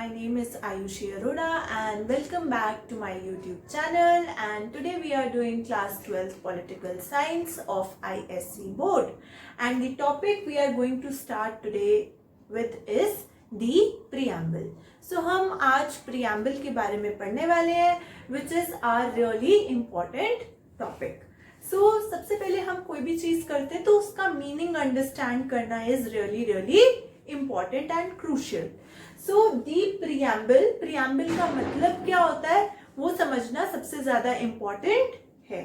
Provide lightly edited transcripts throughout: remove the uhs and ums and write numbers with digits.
my name is Ayushi Arora and welcome back to my YouTube channel, and today we are doing class 12 political science of ISC board, and the topic we are going to start today with is the preamble. So हम आज preamble के बारे में पढ़ने वाले हैं which is our really important topic. So सबसे पहले हम कोई भी चीज करते हैं तो उसका मीनिंग अंडरस्टैंड करना is really important and crucial. So the preamble का मतलब क्या होता है वो समझना सबसे ज्यादा important है.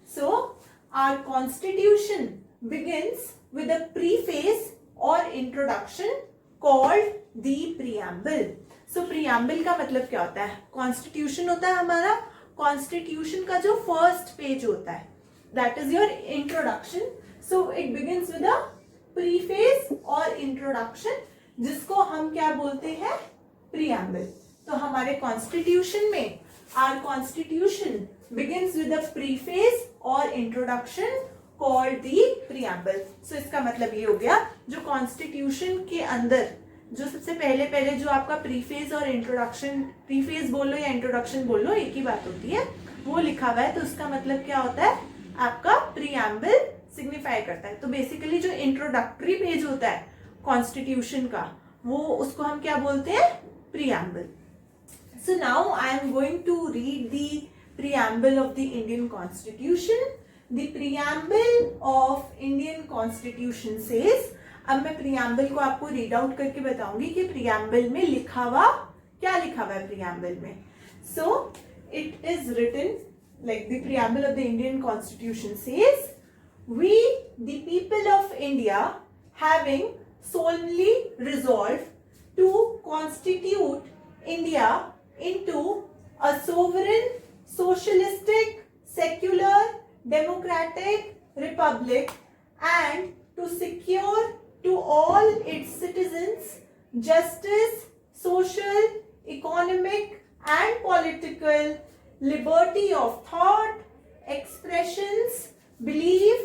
So our constitution begins with a preface or introduction called the preamble. So preamble का मतलब क्या होता है? Constitution होता है हमारा. Constitution का जो first page होता है that is your introduction. So it begins with a preface और introduction जिसको हम क्या बोलते हैं? preamble. तो हमारे कॉन्स्टिट्यूशन में our constitution begins with a preface और introduction called the preamble. So इसका मतलब ये हो गया जो कॉन्स्टिट्यूशन के अंदर जो सबसे पहले जो आपका प्रीफेस और इंट्रोडक्शन, प्रीफेस बोल लो या इंट्रोडक्शन बोल लो एक ही बात होती है, वो लिखा हुआ है तो उसका मतलब क्या होता है? आपका प्रीएम्बल सिग्निफाई करता है. तो बेसिकली जो इंट्रोडक्टरी पेज होता है कॉन्स्टिट्यूशन का वो उसको हम क्या बोलते हैं? Preamble. So now I am going to read the preamble of the Indian constitution. The preamble of Indian constitution says, अब मैं प्रीएम्बल को आपको रीड आउट करके बताऊंगी कि प्रीएम्बल में लिखा हुआ क्या लिखा हुआ है प्रीएम्बल में. So it is written like the preamble of the Indian Constitution says, we the people of India having solemnly resolved to constitute India into a sovereign, socialistic, secular, democratic republic, and to secure to all its citizens justice, social, economic and political liberty of thought, expressions, belief,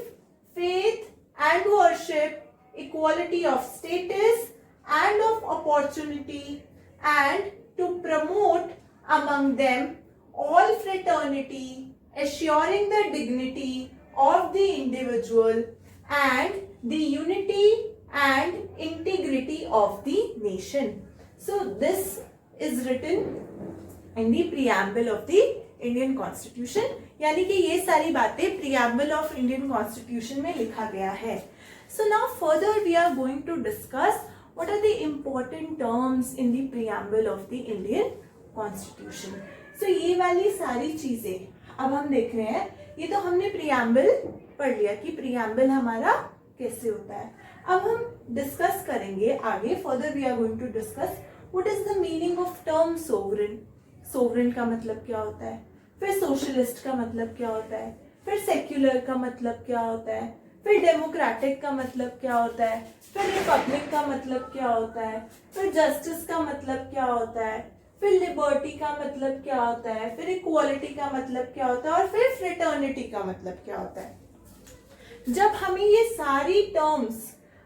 faith and worship, equality of status and of opportunity, and to promote among them all fraternity, assuring the dignity of the individual and the unity and integrity of the nation. So this is written in the preamble of the Indian constitution, यानी कि ये सारी बातें preamble of Indian constitution में लिखा गया है. So now further we are going to discuss what are the important terms in the preamble of the Indian constitution. So ये वाली सारी चीजें अब हम देख रहे हैं. ये तो हमने प्रीएम्बल पढ़ लिया कि प्रीएम्बल हमारा कैसे होता है. अब हम डिस्कस करेंगे आगे. Further we are going to discuss what is the meaning of term sovereign. Sovereign का मतलब क्या होता है, फिर सोशलिस्ट का मतलब क्या होता है, फिर सेक्युलर का मतलब क्या होता है, फिर डेमोक्रेटिक का मतलब क्या होता है, फिर रिपब्लिक का मतलब क्या होता है, फिर जस्टिस का मतलब क्या होता है, फिर लिबर्टी का मतलब क्या होता है, फिर इक्वालिटी का मतलब क्या होता है और फिर फ्रेटर्निटी का मतलब क्या होता है. जब हमें ये सारी टर्म्स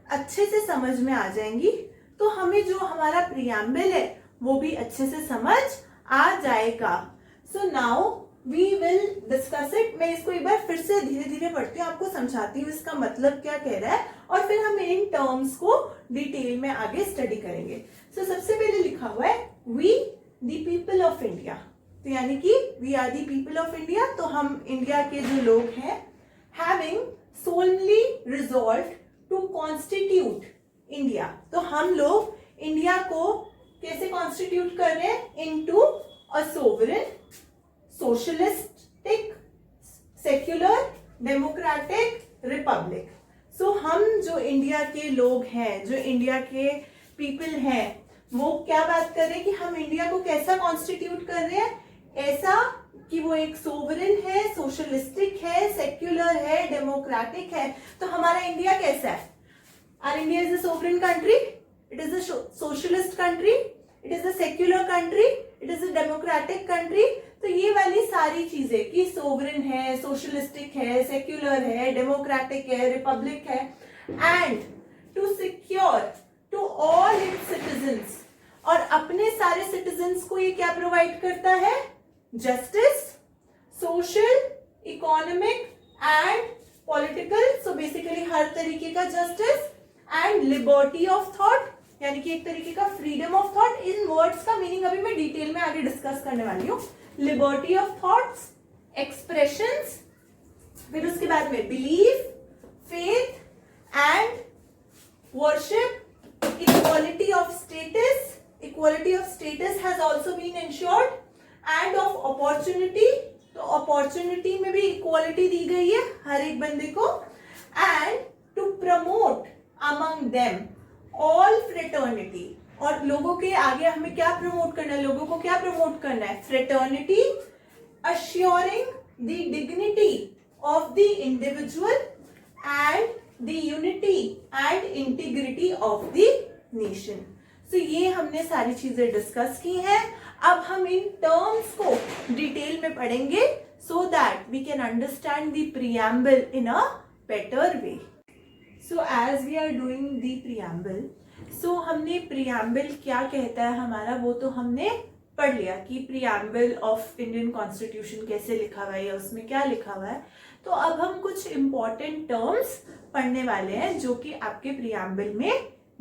अच्छे से समझ में आ जाएंगी तो हमें जो हमारा प्रीएम्बल है वो भी अच्छे से समझ आ जाएगा. So now we will discuss it. मैं इसको एक बार फिर से धीरे धीरे पढ़ती हूँ, आपको समझाती हूँ इसका मतलब क्या कह रहा है और फिर हम इन टर्म्स को डिटेल में आगे स्टडी करेंगे. सो सबसे पहले लिखा हुआ है we the people of India. तो यानी कि we are the people of India, तो हम इंडिया के जो लोग हैं, having solemnly resolved to constitute India. तो हम लोग इंडिया को कैसे कॉन्स्टिट्यूट कर रहे हैं? Into a sovereign, socialistic, secular, democratic republic. So हम जो इंडिया के लोग हैं, जो इंडिया के पीपल हैं, वो क्या बात कर रहे हैं कि हम इंडिया को कैसा कॉन्स्टिट्यूट कर रहे हैं? ऐसा कि वो एक सोवरेन है, सोशलिस्टिक है, सेक्युलर है, डेमोक्रेटिक है. तो हमारा इंडिया कैसा है? Our India is a sovereign country, it is a socialist country, it is a secular country, it is a democratic country. तो ये वाली सारी चीजें कि सोवरेन है, सोशलिस्टिक है, सेक्युलर है, डेमोक्रेटिक है, रिपब्लिक है, and to secure to all its citizens और अपने सारे सिटीजन्स को ये क्या प्रोवाइड करता है? Justice, social, economic and political, so basically हर तरीके का justice, and liberty of thought, यानी कि एक तरीके का फ्रीडम ऑफ थॉट। इन वर्ड्स का मीनिंग अभी मैं डिटेल में आगे डिस्कस करने वाली हूँ। लिबर्टी ऑफ थॉट्स, एक्सप्रेशंस, फिर उसके बाद में belief, faith and worship, equality of status, equality of status has also been ensured, and of opportunity, तो अपॉर्चुनिटी में भी इक्वालिटी दी गई है हर एक बंदे को, and to promote among them all fraternity, और लोगों के आगे हमें क्या प्रमोट करना है? लोगों को क्या प्रमोट करना है? Fraternity, assuring the dignity of the individual and the unity and integrity of the nation. So ये हमने सारी चीजें डिस्कस की हैं। अब हम इन टर्म्स को डिटेल में पढ़ेंगे so that we can understand the preamble in a better way. So as we are doing the preamble, so हमने preamble क्या कहता है हमारा, वो तो हमने पढ़ लिया कि प्रीएम्बल ऑफ इंडियन कॉन्स्टिट्यूशन कैसे लिखा हुआ है या उसमें क्या लिखा हुआ है। तो अब हम कुछ इंपॉर्टेंट टर्म्स पढ़ने वाले हैं जो कि आपके प्रीएम्बल में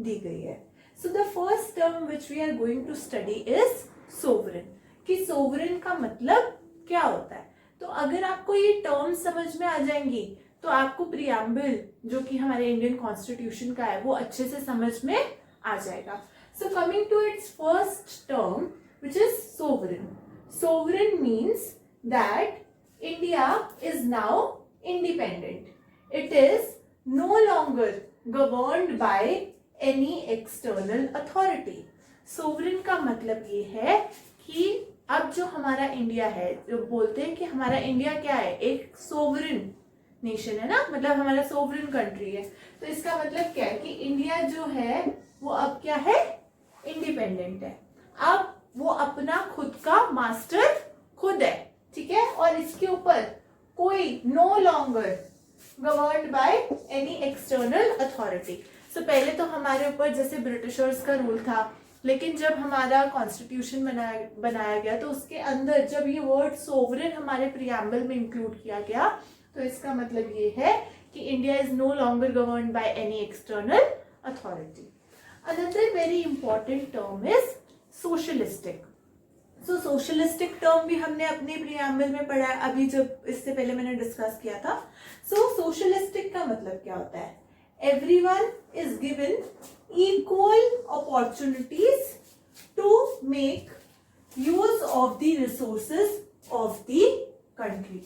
दी गई है। So the first term which we are going to study is sovereign, कि सोवरेन का मतलब क्या होता है। तो अगर आपको ये टर्म समझ में आ जाएंगी तो आपको प्रीएम्बल जो कि हमारे इंडियन कॉन्स्टिट्यूशन का है वो अच्छे से समझ में आ जाएगा। So coming to its first term, which is sovereign. Sovereign means that India is now independent. It is no longer governed by any external authority. Sovereign का मतलब ये है कि अब जो हमारा इंडिया है, जो बोलते हैं कि हमारा इंडिया क्या है, एक सोवरेन नेशन है ना, मतलब हमारा सोवरेन कंट्री है। तो इसका मतलब क्या है कि इंडिया जो है वो अब क्या है? इंडिपेंडेंट है। अब वो अपना खुद का मास्टर खुद है, ठीक है, और इसके ऊपर कोई no longer governed by any external authority. So पहले तो हमारे ऊपर जैसे ब्रिटिशर्स का रूल था, लेकिन जब हमारा कॉन्स्टिट्यूशन बनाया गया तो उसके अंदर जब ये वर्ड सोवरेन हमारे प्रीएम्बल में इंक्लूड किया गया तो इसका मतलब ये है कि India is no longer governed by any external authority. Another very important term is socialistic. So socialistic term भी हमने अपने प्रीएम्बल में पढ़ा है, अभी जब इससे पहले मैंने डिस्कस किया था। सो सोशलिस्टिक का मतलब क्या होता है? Everyone is given equal opportunities to make use of the resources of the country.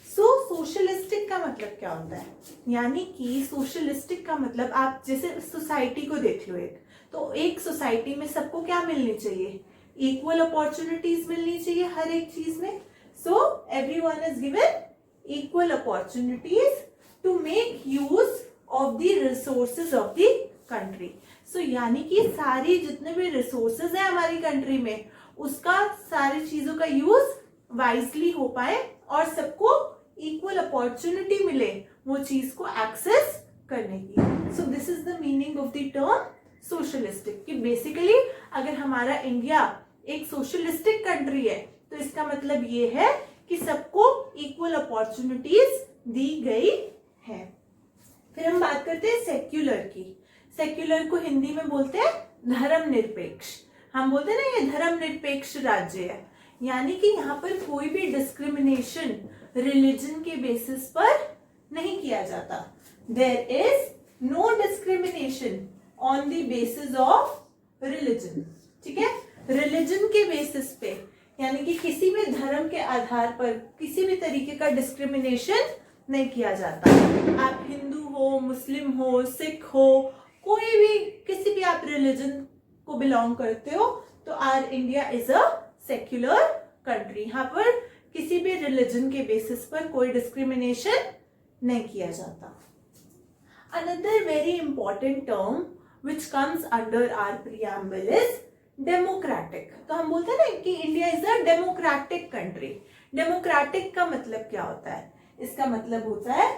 So socialistic का मतलब क्या होता है? यानी कि सोशलिस्टिक का मतलब आप जैसे सोसाइटी को देख लो, तो एक सोसाइटी में सबको क्या मिलनी चाहिए? इक्वल अपॉर्चुनिटीज मिलनी चाहिए हर एक चीज में। So everyone is given equal opportunities to make use of the resources of the country. So यानी कि सारी जितने भी रिसोर्सेज है हमारी कंट्री में उसका सारी चीजों का यूज वाइजली हो पाए और सबको इक्वल अपॉर्चुनिटी मिले वो चीज को एक्सेस करने की। सो this is the meaning of the term socialistic, कि बेसिकली अगर हमारा इंडिया एक सोशलिस्टिक कंट्री है तो इसका मतलब ये है कि सबको इक्वल अपॉर्चुनिटीज दी गई है। फिर हम बात करते हैं सेक्युलर की। सेक्युलर को हिंदी में बोलते हैं धर्मनिरपेक्ष। हम बोलते हैं ना ये धर्मनिरपेक्ष राज्य है, यानी कि यहाँ पर कोई भी डिस्क्रिमिनेशन रिलीजन के बेसिस पर नहीं किया जाता। There is no discrimination on the basis of religion, ठीक है, रिलीजन के बेसिस पे, यानी कि किसी भी धर्म के आधार पर किसी भी तरीके का डिस्क्रिमिनेशन नहीं किया जाता। आप हिंदू हो, मुस्लिम हो, सिख हो, कोई भी किसी भी आप रिलीजन को बिलोंग करते हो, तो R India is a secular country. यहाँ पर किसी भी रिलीजन के बेसिस पर कोई डिस्क्रिमिनेशन नहीं किया जाता। Another very important term which comes under our preamble is democratic. तो हम बोलते हैं ना कि India is a democratic country. Democratic का मतलब क्या होता है? इसका मतलब होता है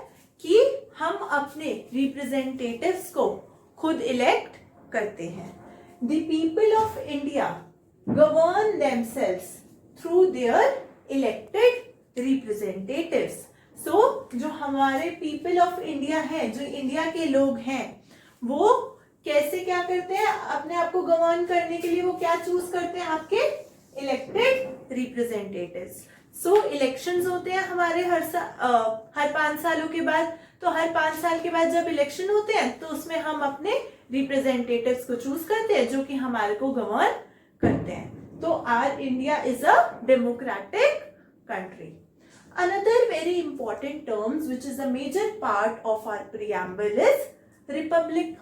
कि हम अपने रिप्रेजेंटेटिव्स को खुद इलेक्ट करते हैं। the people of India govern themselves through their elected representatives. So जो हमारे people of India हैं, जो इंडिया के लोग हैं, वो कैसे क्या करते हैं, अपने आप को गवर्न करने के लिए वो क्या चूज करते हैं, आपके इलेक्टेड रिप्रेजेंटेटिव्स. सो इलेक्शंस होते हैं हमारे हर 5 सालों के बाद. तो हर 5 साल के बाद जब इलेक्शन होते हैं तो उसमें हम अपने रिप्रेजेंटेटिव्स को चूज करते हैं जो कि हमारे को गवर्न करते हैं. तो our India is a democratic country. Another very important terms which is a major part of our preamble is republic.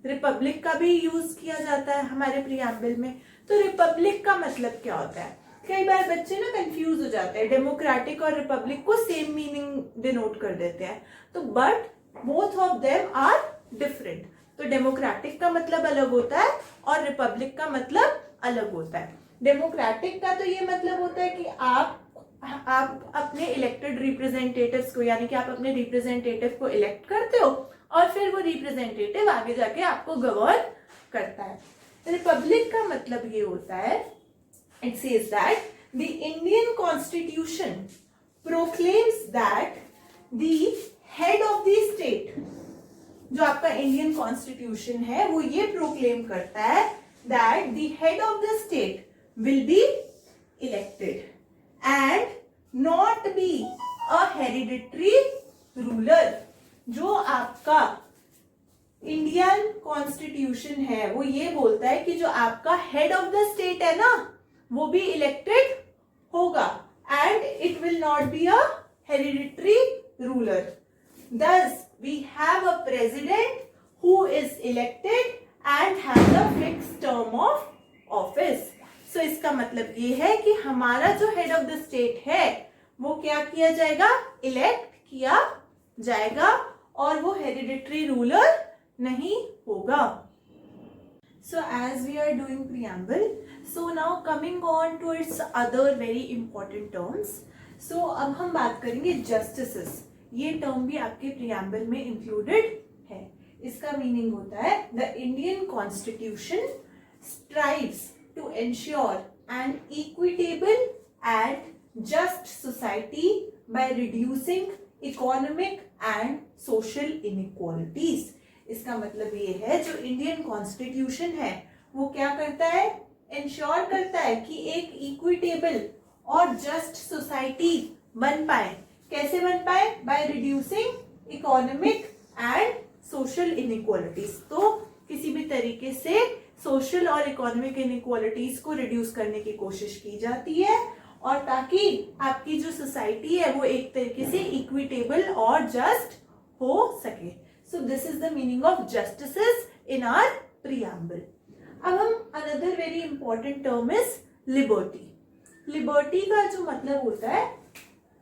Republic का भी यूज किया जाता है हमारे प्रियम्बल में. तो रिपब्लिक का मतलब क्या होता है, कई बार बच्चे ना कंफ्यूज हो जाते हैं, डेमोक्रेटिक और रिपब्लिक को सेम मीनिंग डिनोट कर देते हैं. तो but both of them are different. तो डेमोक्रेटिक का मतलब अलग होता है और रिपब्लिक का मतलब अलग होता है. डेमोक्रेटिक का तो ये मतलब होता है कि आप अपने इलेक्टेड रिप्रेजेंटेटिव्स को, यानी कि आप अपने रिप्रेजेंटेटिव को इलेक्ट करते हो और फिर वो रिप्रेजेंटेटिव आगे जाके आपको गवर्न करता है. रिपब्लिक का मतलब ये होता है, it says that the Indian constitution proclaims that the head of the state, जो आपका इंडियन कॉन्स्टिट्यूशन है वो ये प्रोक्लेम करता है that the head of the state will be elected and not be a hereditary ruler. जो आपका Indian constitution है वो ये बोलता है कि जो आपका हेड ऑफ द स्टेट है ना वो भी इलेक्टेड होगा and it will not be a hereditary ruler. Thus we have a president who is elected and has a fixed term of office. सो इसका मतलब ये है कि हमारा जो हेड ऑफ द स्टेट है वो क्या किया जाएगा, इलेक्ट किया जाएगा और वो हेरिडिटरी रूलर नहीं होगा. So as we are doing preamble, so now coming on to its other very important terms. So अब हम बात करेंगे जस्टिसेस. ये टर्म भी आपके प्रीएम्बल में इंक्लूडेड है. इसका मीनिंग होता है the Indian constitution strives to ensure an equitable and just society by reducing economic and social inequalities. इसका मतलब ये है जो इंडियन कॉन्स्टिट्यूशन है वो क्या करता है, इंश्योर करता है कि एक इक्विटेबल और जस्ट सोसाइटी बन पाए. कैसे बन पाए, by reducing economic and social inequalities. तो किसी भी तरीके से सोशल और इकोनॉमिक इनइक्वालिटीज को रिड्यूस करने की कोशिश की जाती है और ताकि आपकी जो सोसाइटी है वो एक तरीके से इक्विटेबल और जस्ट हो सके. So this is the meaning of justices in our preamble. अब हम another very important term is liberty. Liberty का जो मतलब होता है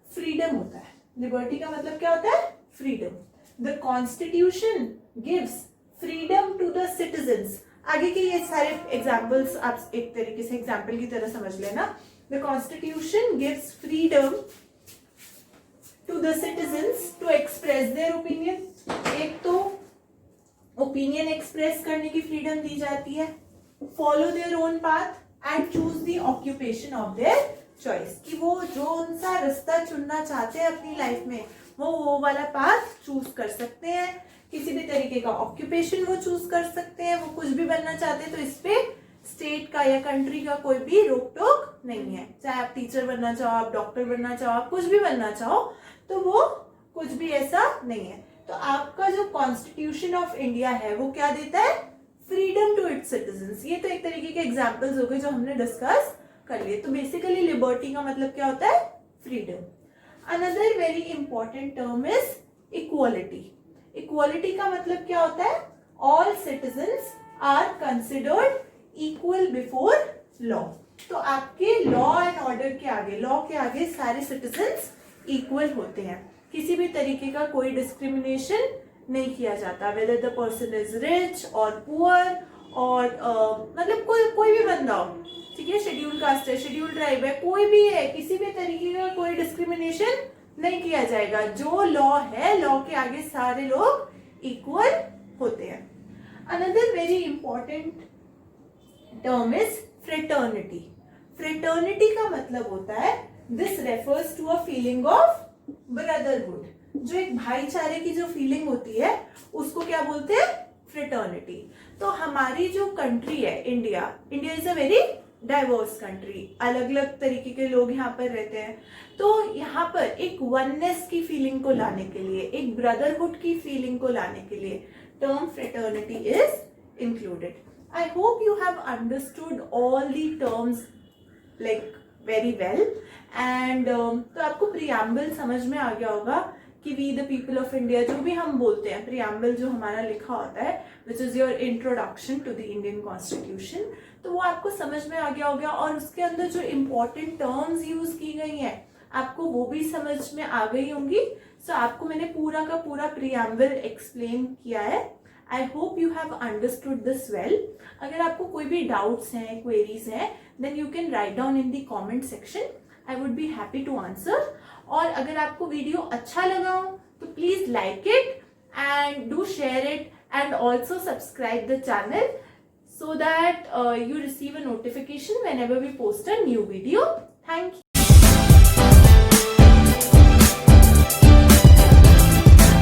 फ्रीडम होता है. लिबर्टी का मतलब क्या होता है, freedom. The constitution gives freedom to the citizens. आगे के ये सारे एग्जाम्पल्स आप एक तरीके से एग्जाम्पल की तरह समझ लेना. The constitution gives freedom to the citizens to express their opinion. एक तो ओपिनियन एक्सप्रेस करने की फ्रीडम दी जाती है, follow their own path and choose the occupation of their choice. कि वो जो उनसा रास्ता चुनना चाहते हैं अपनी लाइफ में वो वाला पाथ चूज कर सकते हैं. किसी भी तरीके का ऑक्यूपेशन वो चूज कर सकते हैं. वो कुछ भी बनना चाहते हैं तो इस पे स्टेट का या कंट्री का कोई भी रोक टोक नहीं है. चाहे आप टीचर बनना चाहो, आप डॉक्टर बनना चाहो, आप कुछ भी बनना चाहो, तो वो कुछ भी ऐसा नहीं है. तो आपका जो कॉन्स्टिट्यूशन ऑफ इंडिया है वो क्या देता है, फ्रीडम टू इट्स सिटीजन्स. ये तो एक तरीके के एग्जाम्पल्स हो गए जो हमने डिस्कस कर लिए. तो बेसिकली लिबर्टी का मतलब क्या होता है, freedom. Another very important term is equality. Equality का मतलब क्या होता है, all citizens are considered equal before law. तो आपके लॉ एंड ऑर्डर के आगे, लॉ के आगे सारे सिटीजन्स इक्वल होते हैं. किसी भी तरीके का कोई डिस्क्रिमिनेशन नहीं किया जाता, whether the person is rich और पुअर और मतलब कोई भी बंदा हो, ठीक है, शेड्यूल कास्ट है, शेड्यूल ट्राइब है, कोई भी है, किसी भी तरीके का कोई डिस्क्रिमिनेशन नहीं किया जाएगा. जो लॉ है, लॉ के आगे सारे लोग इक्वल होते हैं. Another very important term is fraternity. Fraternity का मतलब होता है this refers to a feeling of brotherhood. जो एक भाईचारे की जो फीलिंग होती है उसको क्या बोलते हैं? फ्रेटर्निटी. तो हमारी जो कंट्री है India is a very diverse country. अलग अलग तरीके के लोग यहाँ पर रहते हैं. तो यहाँ पर एक वननेस की फीलिंग को लाने के लिए, एक ब्रदरहुड की फीलिंग को लाने के लिए term fraternity is included. I hope you have understood all the terms like very well and तो आपको preamble समझ में आ गया होगा कि we the people of India जो भी हम बोलते हैं, preamble जो हमारा लिखा होता है which is your introduction to the Indian Constitution, तो वो आपको समझ में आ गया होगा और उसके अंदर जो important terms यूज की गई हैं आपको वो भी समझ में आ गई होंगी. So आपको मैंने पूरा का पूरा preamble explain किया है. I hope you have understood this well. अगर आपको कोई भी doubts हैं, queries हैं, then you can write down in the comment section. I would be happy to answer. और अगर आपको वीडियो अच्छा लगा हो तो please like it and do share it and also subscribe the channel so that you receive a notification whenever we post a new video. Thank you.